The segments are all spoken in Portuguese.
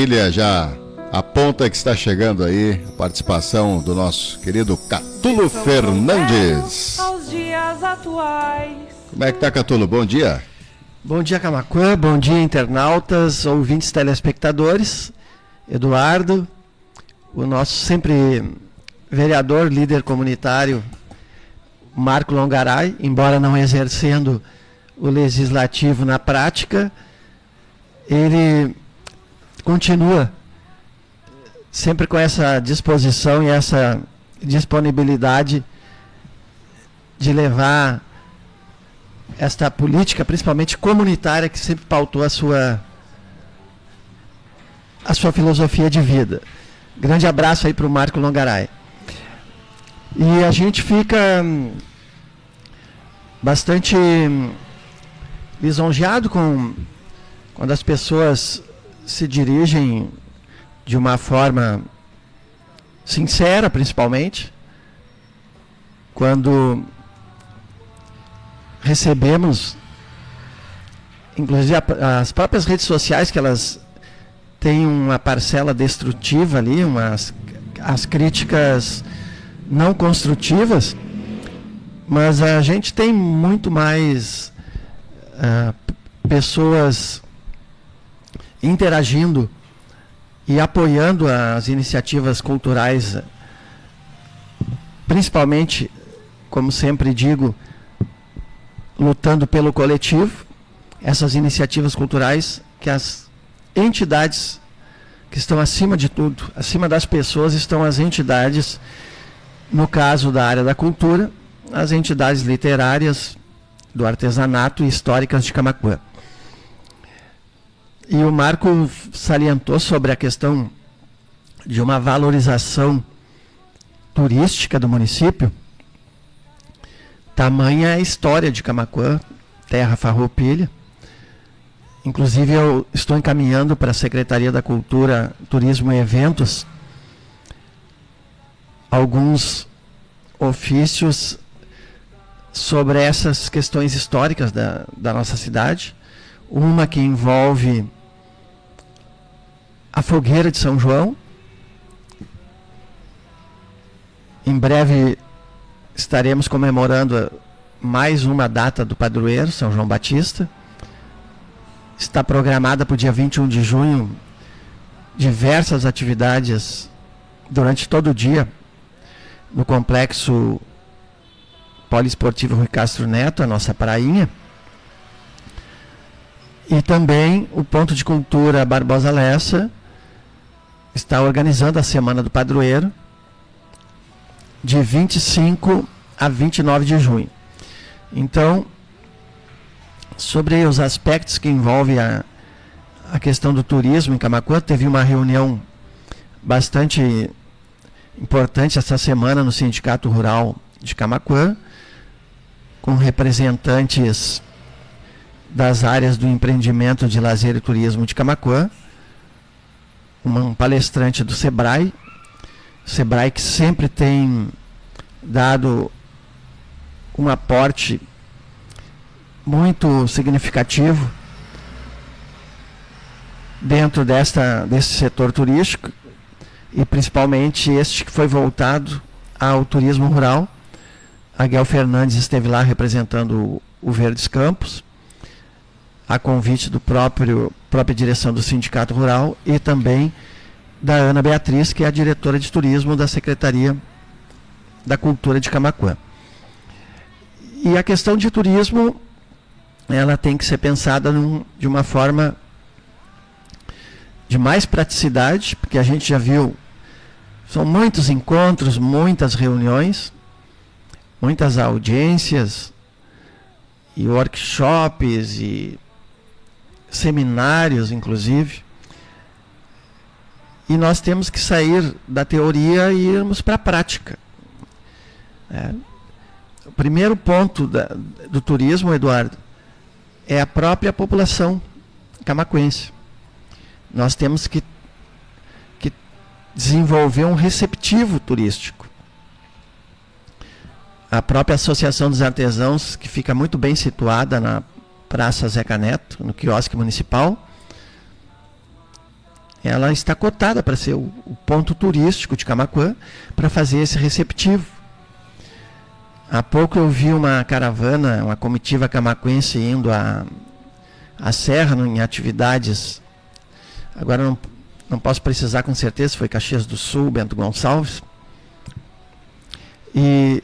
Ilha já aponta que está chegando aí a participação do nosso querido Catulo Fernandes. Como é que tá, Catulo? Bom dia. Bom dia, Camaquã. Bom dia, internautas, ouvintes, telespectadores. Eduardo, o nosso sempre vereador, líder comunitário, Marco Longaray, embora não exercendo o legislativo na prática, ele continua sempre com essa disposição e essa disponibilidade de levar esta política, principalmente comunitária, que sempre pautou a sua filosofia de vida. Grande abraço aí para o Marco Longaray. E a gente fica bastante lisonjeado quando as pessoas se dirigem de uma forma sincera, principalmente, quando recebemos, inclusive as próprias redes sociais, que elas têm uma parcela destrutiva ali, as críticas não construtivas, mas a gente tem muito mais pessoas interagindo e apoiando as iniciativas culturais, principalmente, como sempre digo, lutando pelo coletivo, essas iniciativas culturais, que as entidades que estão acima de tudo, acima das pessoas, estão as entidades, no caso da área da cultura, as entidades literárias, do artesanato e históricas de Camaquã. E o Marco salientou sobre a questão de uma valorização turística do município. Tamanha é a história de Camaquã, terra farroupilha. Inclusive, eu estou encaminhando para a Secretaria da Cultura, Turismo e Eventos alguns ofícios sobre essas questões históricas da nossa cidade. Uma que envolve a fogueira de São João. Em breve estaremos comemorando mais uma data do padroeiro, São João Batista. Está programada para o dia 21 de junho diversas atividades durante todo o dia no Complexo Poliesportivo Rui Castro Neto, a nossa prainha. E também o Ponto de Cultura Barbosa Lessa está organizando a Semana do Padroeiro, de 25 a 29 de junho. Então, sobre os aspectos que envolvem a questão do turismo em Camaquã, teve uma reunião bastante importante essa semana no Sindicato Rural de Camaquã, com representantes das áreas do empreendimento de lazer e turismo de Camaquã, um palestrante do Sebrae, que sempre tem dado um aporte muito significativo dentro desse setor turístico, e principalmente este que foi voltado ao turismo rural. A Guel Fernandes esteve lá representando o Verdes Campos, a convite do própria direção do Sindicato Rural, e também da Ana Beatriz, que é a diretora de turismo da Secretaria da Cultura de Camaquã. E a questão de turismo, ela tem que ser pensada de uma forma de mais praticidade, porque a gente já viu, são muitos encontros, muitas reuniões, muitas audiências e workshops e seminários, inclusive. E nós temos que sair da teoria e irmos para a prática. O primeiro ponto do turismo, Eduardo, é a própria população camaquense. Nós temos que desenvolver um receptivo turístico. A própria Associação dos Artesãos, que fica muito bem situada na Praça Zeca Neto, no quiosque municipal, ela está cotada para ser o ponto turístico de Camaquã, para fazer esse receptivo. Há pouco eu vi uma caravana, uma comitiva camaquense indo à Serra em atividades. Agora não posso precisar com certeza, foi Caxias do Sul, Bento Gonçalves. E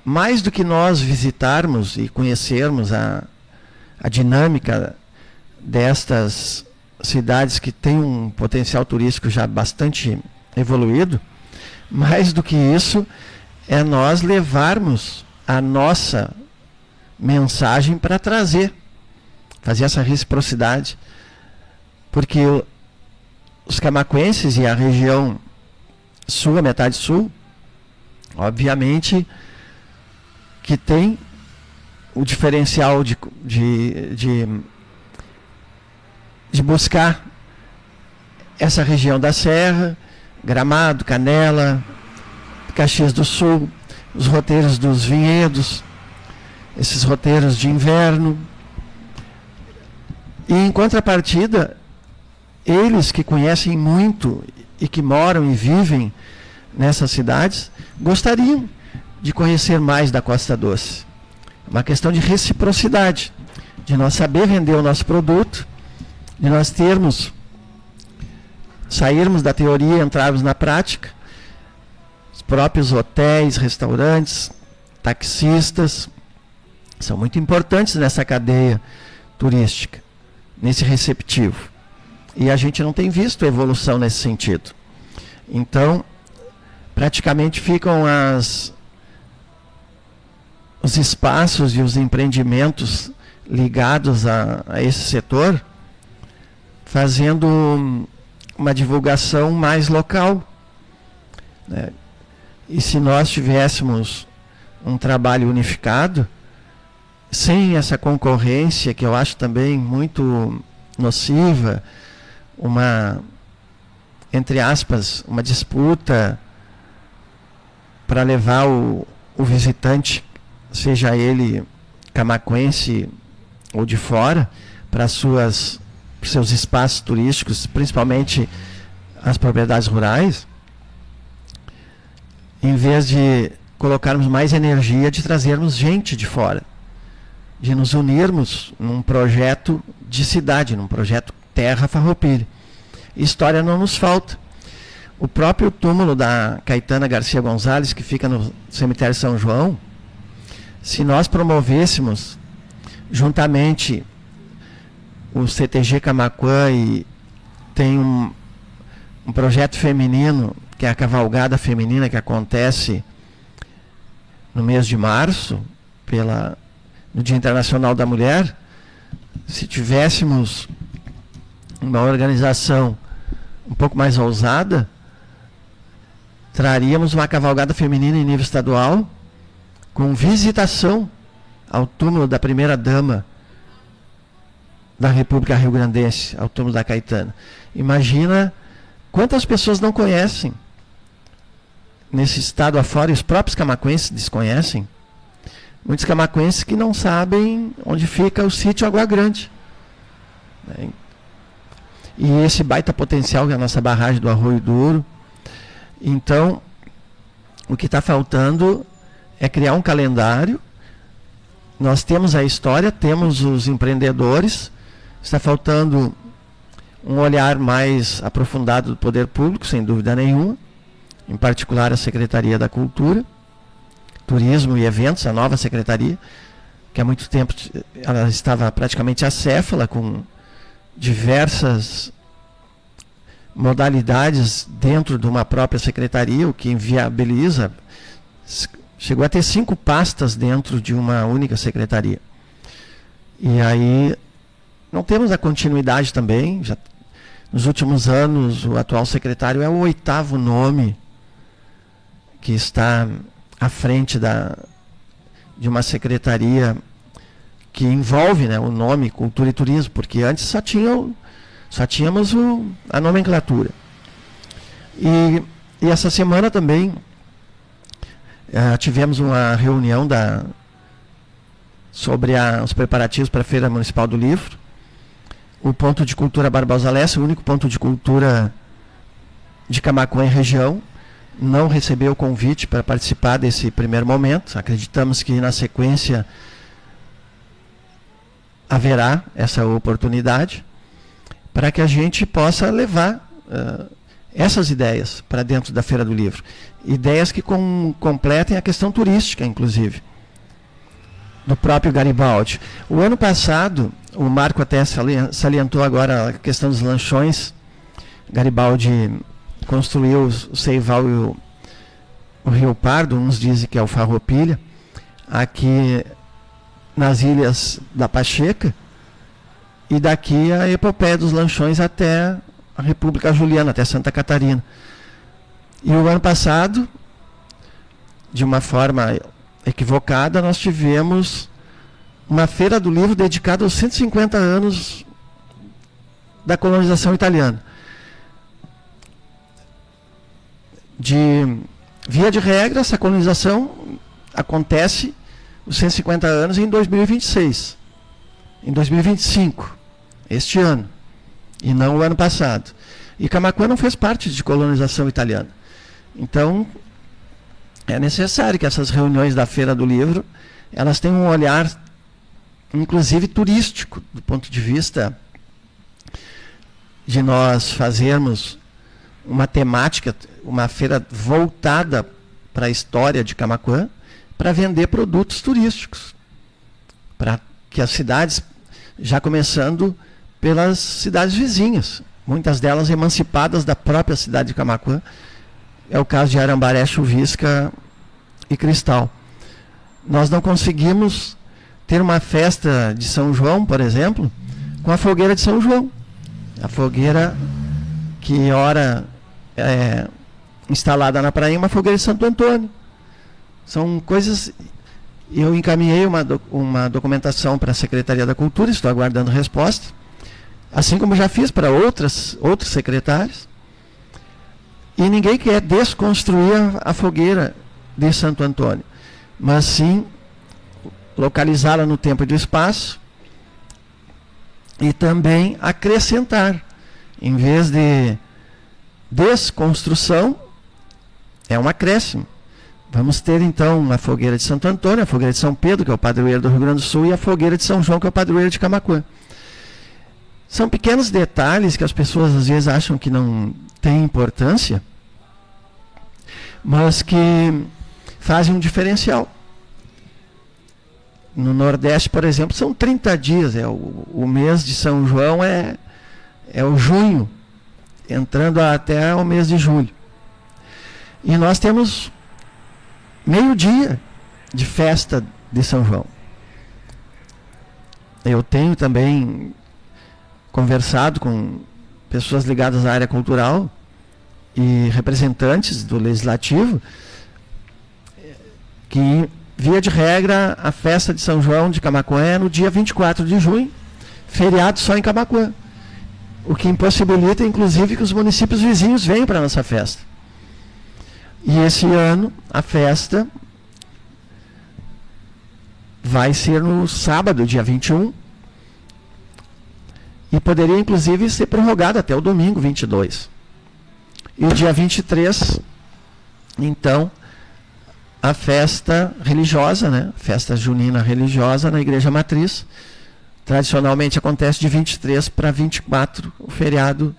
mais do que nós visitarmos e conhecermos a dinâmica destas cidades que têm um potencial turístico já bastante evoluído, mais do que isso é nós levarmos a nossa mensagem para fazer essa reciprocidade, porque os camaquenses e a região sul, a metade sul, obviamente que tem o diferencial de buscar essa região da Serra, Gramado, Canela, Caxias do Sul, os roteiros dos vinhedos, esses roteiros de inverno. E em contrapartida, eles que conhecem muito e que moram e vivem nessas cidades, gostariam de conhecer mais da Costa Doce. Uma questão de reciprocidade, de nós saber vender o nosso produto, de nós sairmos da teoria e entrarmos na prática. Os próprios hotéis, restaurantes, taxistas, são muito importantes nessa cadeia turística, nesse receptivo. E a gente não tem visto evolução nesse sentido. Então, praticamente ficam os espaços e os empreendimentos ligados a esse setor, fazendo uma divulgação mais local, né? E se nós tivéssemos um trabalho unificado, sem essa concorrência, que eu acho também muito nociva, entre aspas, uma disputa para levar o visitante, seja ele camaquense ou de fora, para seus espaços turísticos, principalmente as propriedades rurais, em vez de colocarmos mais energia de trazermos gente de fora, de nos unirmos num projeto de cidade, num projeto Terra Farroupilha. História não nos falta. O próprio túmulo da Caetana Garcia Gonzalez, que fica no cemitério São João, se nós promovêssemos juntamente o CTG Camaquã, e tem um projeto feminino, que é a cavalgada feminina, que acontece no mês de março, no Dia Internacional da Mulher. Se tivéssemos uma organização um pouco mais ousada, traríamos uma cavalgada feminina em nível estadual, com visitação ao túmulo da primeira-dama da República Rio-Grandense, ao túmulo da Caetana. Imagina quantas pessoas não conhecem nesse estado afora, e os próprios camaquenses desconhecem. Muitos camaquenses que não sabem onde fica o sítio Água Grande, né? E esse baita potencial que é a nossa barragem do Arroio Duro. Então, o que está faltando é criar um calendário. Nós temos a história, temos os empreendedores, está faltando um olhar mais aprofundado do poder público, sem dúvida nenhuma, em particular a Secretaria da Cultura, Turismo e Eventos, a nova secretaria, que há muito tempo ela estava praticamente acéfala, com diversas modalidades dentro de uma própria secretaria, o que inviabiliza. Chegou a ter 5 pastas dentro de uma única secretaria. E aí não temos a continuidade também. Nos últimos anos, o atual secretário é o 8º nome que está à frente de uma secretaria que envolve, né, o nome Cultura e Turismo, porque antes só tínhamos a nomenclatura. E essa semana também tivemos uma reunião sobre os preparativos para a Feira Municipal do Livro. O ponto de cultura Barbosa Lessa, o único ponto de cultura de Camaquã e região, não recebeu o convite para participar desse primeiro momento. Acreditamos que na sequência haverá essa oportunidade para que a gente possa levar essas ideias para dentro da Feira do Livro. Ideias que completem a questão turística, inclusive, do próprio Garibaldi. O ano passado, o Marco até salientou agora a questão dos lanchões. Garibaldi construiu o Ceival e o Rio Pardo, uns dizem que é o Farroupilha, aqui nas ilhas da Pacheca, e daqui a epopeia dos lanchões até a República Juliana, até Santa Catarina. E o ano passado, de uma forma equivocada, nós tivemos uma Feira do Livro dedicada aos 150 anos da colonização italiana. Via de regra, essa colonização acontece os 150 anos em 2026, em 2025, este ano, e não o ano passado. E Camaquã não fez parte de colonização italiana. Então, é necessário que essas reuniões da Feira do Livro, elas tenham um olhar, inclusive turístico, do ponto de vista de nós fazermos uma temática, uma feira voltada para a história de Camaquã, para vender produtos turísticos, para que as cidades, já começando pelas cidades vizinhas, muitas delas emancipadas da própria cidade de Camaquã, é o caso de Arambaré, Chuvisca e Cristal. Nós não conseguimos ter uma festa de São João, por exemplo, com a fogueira de São João. A fogueira que ora é instalada na praia, uma fogueira de Santo Antônio. São coisas... Eu encaminhei uma documentação para a Secretaria da Cultura, estou aguardando resposta, assim como já fiz para outros secretários. E ninguém quer desconstruir a fogueira de Santo Antônio, mas sim localizá-la no tempo e do espaço e também acrescentar, em vez de desconstrução, é um acréscimo. Vamos ter então a fogueira de Santo Antônio, a fogueira de São Pedro, que é o padroeiro do Rio Grande do Sul, e a fogueira de São João, que é o padroeiro de Camaquã. São pequenos detalhes que as pessoas às vezes acham que não têm importância, mas que fazem um diferencial. No Nordeste, por exemplo, são 30 dias. O mês de São João é o junho, entrando até o mês de julho. E nós temos meio-dia de festa de São João. Eu tenho também conversado com pessoas ligadas à área cultural e representantes do Legislativo que, via de regra, a festa de São João de Camaquã é no dia 24 de junho, feriado só em Camaquã, o que impossibilita, inclusive, que os municípios vizinhos venham para a nossa festa. E esse ano, a festa vai ser no sábado, dia 21, e poderia, inclusive, ser prorrogada até o domingo, 22. E o dia 23, então, a festa religiosa, né? Festa junina religiosa na Igreja Matriz. Tradicionalmente acontece de 23 para 24, o feriado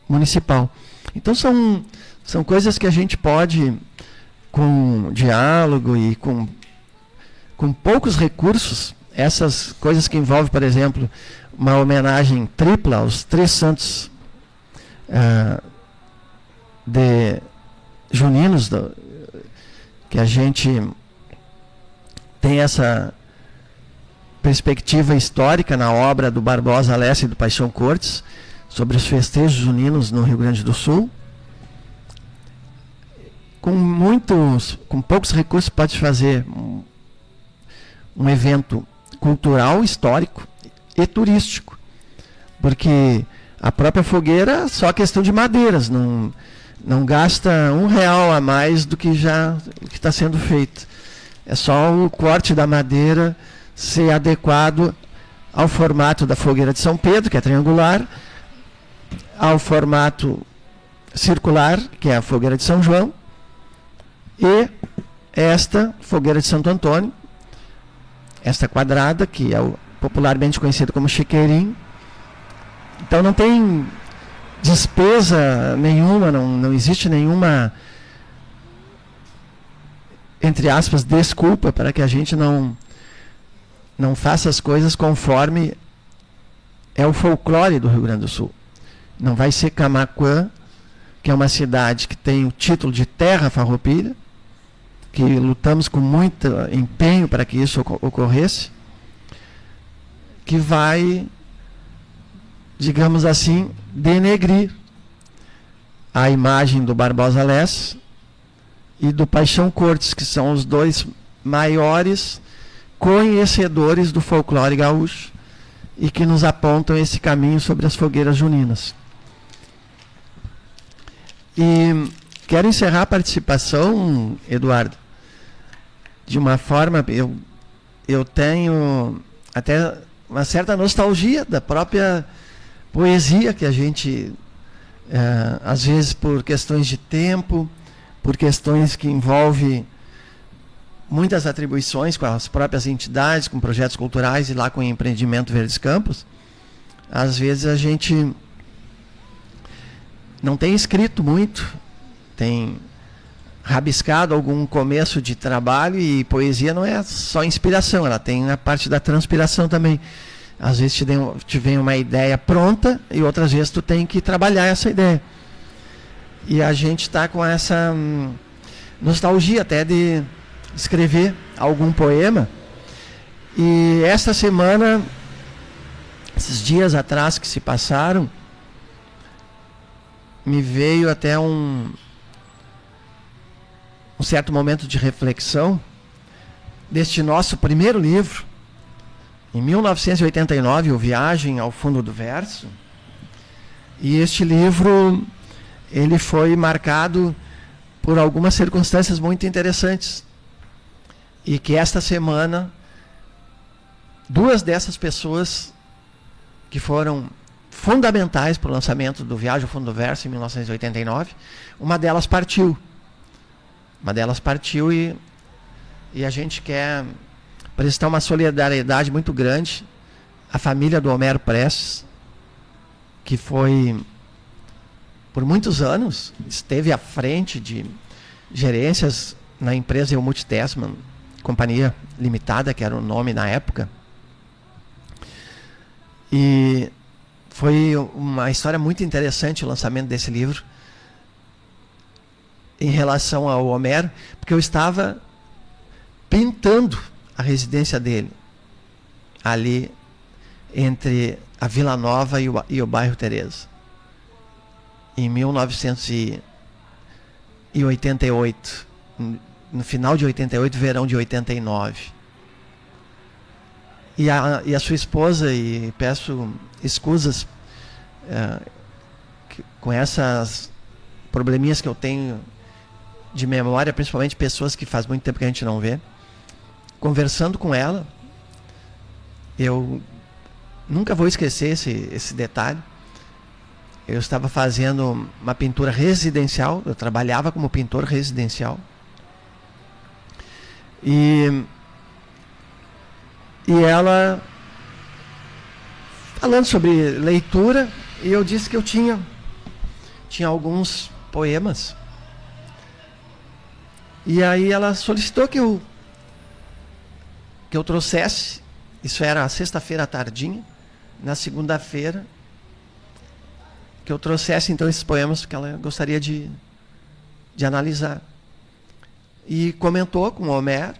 municipal. Então são coisas que a gente pode, com diálogo e com poucos recursos, essas coisas que envolvem, por exemplo, uma homenagem tripla aos 3 santos de juninos, que a gente tem essa perspectiva histórica na obra do Barbosa Lessa e do Paixão Cortes, sobre os festejos juninos no Rio Grande do Sul. Com poucos recursos pode fazer um evento cultural, histórico e turístico, porque a própria fogueira é só questão de madeiras, não gasta R$1 a mais do que já está sendo feito. É só o corte da madeira ser adequado ao formato da fogueira de São Pedro, que é triangular, ao formato circular, que é a fogueira de São João, e esta fogueira de Santo Antônio, esta quadrada, que é popularmente conhecida como chiqueirinho. Então não tem despesa nenhuma, não existe nenhuma, entre aspas, desculpa para que a gente não faça as coisas conforme é o folclore do Rio Grande do Sul. Não vai ser Camaquã, que é uma cidade que tem o título de terra farroupilha, que lutamos com muito empenho para que isso ocorresse, que vai, digamos assim, denegrir a imagem do Barbosa Lessa e do Paixão Cortes, que são os dois maiores conhecedores do folclore gaúcho e que nos apontam esse caminho sobre as fogueiras juninas. E quero encerrar a participação, Eduardo, de uma forma, eu tenho até uma certa nostalgia da própria poesia que a gente, às vezes por questões de tempo, por questões que envolvem muitas atribuições com as próprias entidades, com projetos culturais e lá com o empreendimento Verdes Campos, às vezes a gente não tem escrito muito, tem rabiscado algum começo de trabalho, e poesia não é só inspiração, ela tem a parte da transpiração também. Às vezes te vem uma ideia pronta e outras vezes tu tem que trabalhar essa ideia. E a gente está com essa nostalgia até de escrever algum poema. E esta semana, esses dias atrás que se passaram, me veio até um certo momento de reflexão deste nosso primeiro livro, em 1989, o Viagem ao Fundo do Verso. E este livro, ele foi marcado por algumas circunstâncias muito interessantes. E que esta semana, duas dessas pessoas que foram fundamentais para o lançamento do Viagem ao Fundo do Verso em 1989, uma delas partiu. E a gente quer prestar uma solidariedade muito grande à família do Homero Prestes, que foi, por muitos anos, esteve à frente de gerências na empresa Helmut Tessmann, Companhia Limitada, que era o nome na época. E foi uma história muito interessante o lançamento desse livro em relação ao Homero, porque eu estava pintando a residência dele ali entre a Vila Nova e o bairro Teresa, em 1988, no final de 88, verão de 89. E a sua esposa, e peço escusas com essas probleminhas que eu tenho de memória, principalmente pessoas que faz muito tempo que a gente não vê, conversando com ela, eu nunca vou esquecer esse detalhe. Eu estava fazendo uma pintura residencial, eu trabalhava como pintor residencial, e ela falando sobre leitura, e eu disse que eu tinha alguns poemas. E aí ela solicitou que eu trouxesse, isso era sexta-feira à tardinha, na segunda-feira, que eu trouxesse então esses poemas que ela gostaria de analisar. E comentou com o Homero,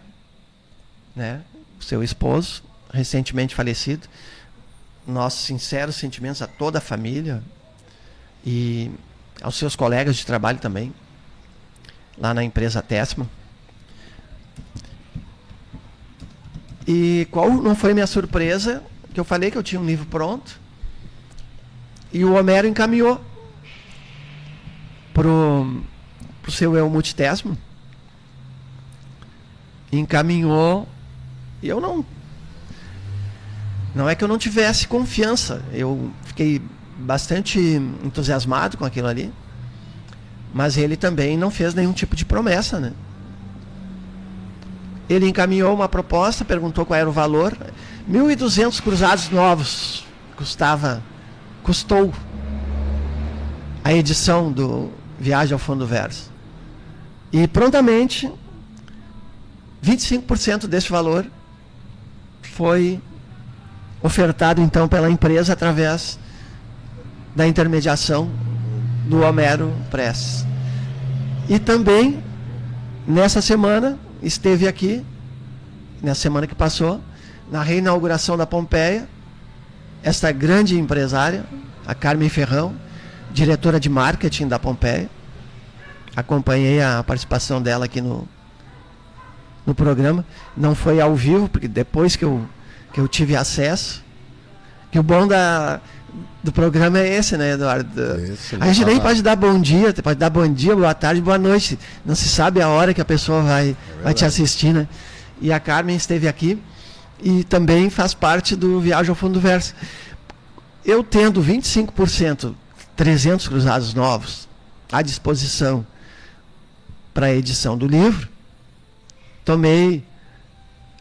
né, seu esposo, recentemente falecido, nossos sinceros sentimentos a toda a família e aos seus colegas de trabalho também, lá na empresa Tessmann. E qual não foi minha surpresa, que eu falei que eu tinha um livro pronto, e o Homero encaminhou pro seu Helmut Tessmann. Encaminhou, e eu não é que eu não tivesse confiança, eu fiquei bastante entusiasmado com aquilo ali, Mas ele também não fez nenhum tipo de promessa, né? Ele encaminhou uma proposta, perguntou qual era o valor. 1.200 cruzados novos custou a edição do Viagem ao Fundo do Verso. E prontamente, 25% desse valor foi ofertado então pela empresa através da intermediação do Homero Prestes. E também, nessa semana, esteve aqui, na semana que passou, na reinauguração da Pompeia, esta grande empresária, a Carmen Ferrão, diretora de marketing da Pompeia. Acompanhei a participação dela aqui no programa. Não foi ao vivo, porque depois que eu tive acesso, que o bom do programa é esse, né, Eduardo? A gente nem pode dar bom dia, pode dar bom dia, boa tarde, boa noite. Não se sabe a hora que a pessoa vai te assistir, né? E a Carmen esteve aqui e também faz parte do Viagem ao Fundo do Verso. Eu tendo 25%, 300 cruzados novos à disposição para a edição do livro, tomei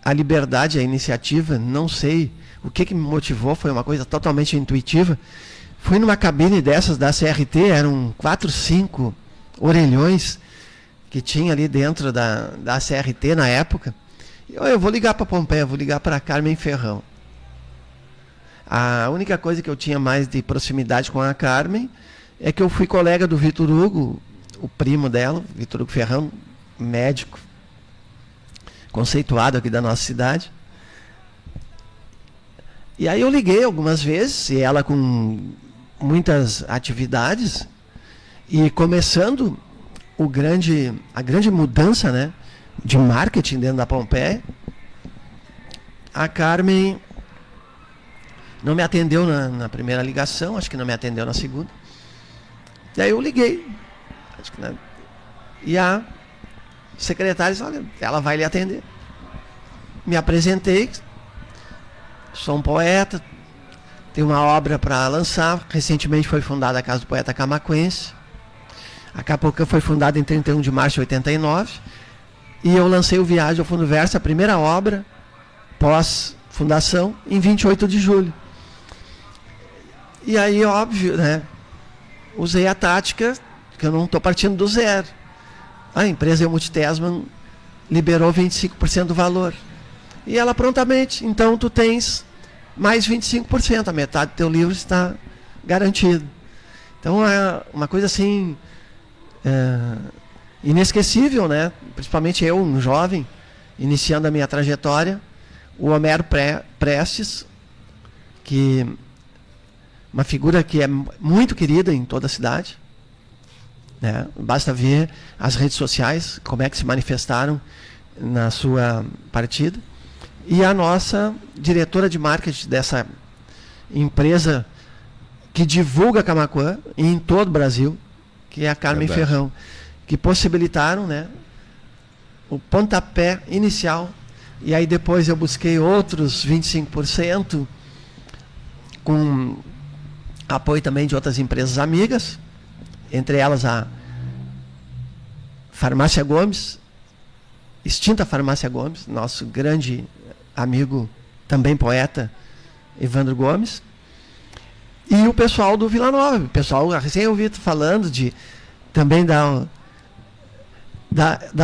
a liberdade, a iniciativa, não sei o que me motivou, foi uma coisa totalmente intuitiva. Fui numa cabine dessas da CRT, eram 4, 5 orelhões que tinha ali dentro da CRT na época. Eu vou ligar para Pompeia, vou ligar para Carmen Ferrão. A única coisa que eu tinha mais de proximidade com a Carmen é que eu fui colega do Vitor Hugo, o primo dela, Vitor Hugo Ferrão, médico, conceituado aqui da nossa cidade. E aí eu liguei algumas vezes, e ela com muitas atividades, e começando a grande mudança, né, de marketing dentro da Pompeia. A Carmen não me atendeu na primeira ligação, acho que não me atendeu na segunda. E aí eu liguei. E a secretária disse, olha, ela vai lhe atender. Me apresentei, sou um poeta, tenho uma obra para lançar. Recentemente foi fundada a Casa do Poeta Camaquense. A Capocan foi fundada em 31 de março de 89. E eu lancei o Viagem ao Fundo do Verso, a primeira obra, pós-fundação, em 28 de julho. E aí, óbvio, né? Usei a tática, que eu não estou partindo do zero. A empresa Multitesman liberou 25% do valor. E ela prontamente, então tu tens mais 25%, a metade do teu livro está garantido. Então é uma coisa assim inesquecível, né? Principalmente eu, um jovem, iniciando a minha trajetória, o Homero Prestes, que uma figura que é muito querida em toda a cidade, né? Basta ver as redes sociais, como é que se manifestaram na sua partida. E a nossa diretora de marketing dessa empresa que divulga Camaquã em todo o Brasil, que é a Carmen Ferrão, que possibilitaram, né, o pontapé inicial. E aí depois eu busquei outros 25%, com apoio também de outras empresas amigas, entre elas a Farmácia Gomes, extinta Farmácia Gomes, nosso grande amigo, também poeta, Evandro Gomes, e o pessoal do Vila Nova. O pessoal, recém eu ouvi falando também das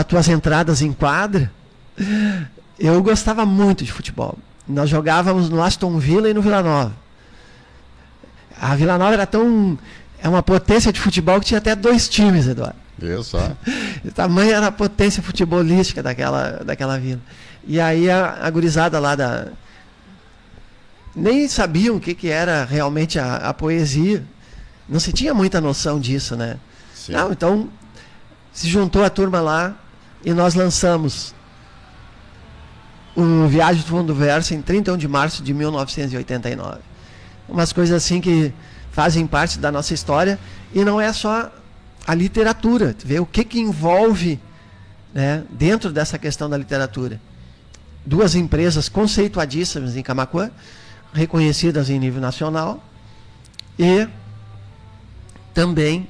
tuas entradas em quadra. Eu gostava muito de futebol. Nós jogávamos no Aston Villa e no Vila Nova. A Vila Nova era uma potência de futebol que tinha até 2 times, Eduardo. Isso. O tamanho era a potência futebolística daquela vila. E aí a gurizada lá nem sabiam o que era realmente a poesia. Não se tinha muita noção disso, né? Sim. Não, então se juntou a turma lá e nós lançamos um Viagem ao Fundo do Verso em 31 de março de 1989. Umas coisas assim que fazem parte da nossa história, e não é só a literatura, ver o que envolve, né, dentro dessa questão da literatura. 2 empresas conceituadíssimas em Camaquã, reconhecidas em nível nacional, e também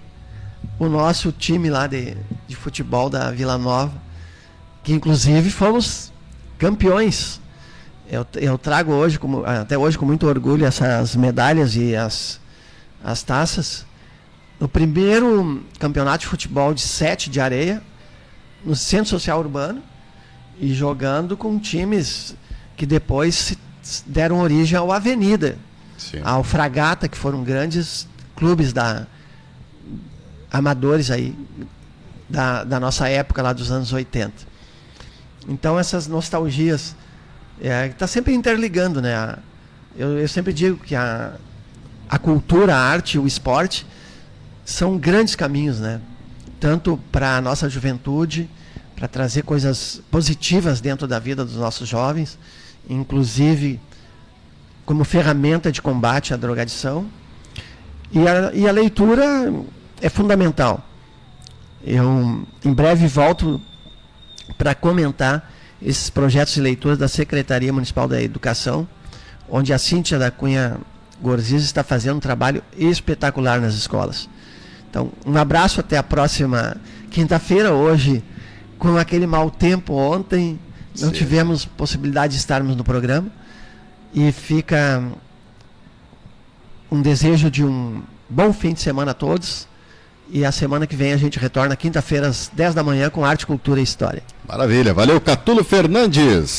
o nosso time lá de futebol da Vila Nova, que inclusive fomos campeões. Eu trago hoje, até hoje, com muito orgulho, essas medalhas e as taças. No primeiro campeonato de futebol de 7 de areia, no Centro Social Urbano, e jogando com times que depois deram origem ao Avenida, sim, ao Fragata, que foram grandes clubes amadores aí, da nossa época, lá dos anos 80. Então, essas nostalgias está sempre interligando, né? Eu sempre digo que a cultura, a arte, o esporte são grandes caminhos, né? Tanto para a nossa juventude, para trazer coisas positivas dentro da vida dos nossos jovens, inclusive como ferramenta de combate à drogadição. E a leitura é fundamental. Eu, em breve, volto para comentar esses projetos de leitura da Secretaria Municipal da Educação, onde a Cíntia da Cunha Gorziz está fazendo um trabalho espetacular nas escolas. Então, um abraço, até a próxima quinta-feira. Hoje, com aquele mau tempo ontem, não tivemos possibilidade de estarmos no programa, e fica um desejo de um bom fim de semana a todos. E a semana que vem a gente retorna quinta-feira às 10 da manhã com Arte, Cultura e História. Maravilha, valeu, Catulo Fernandes.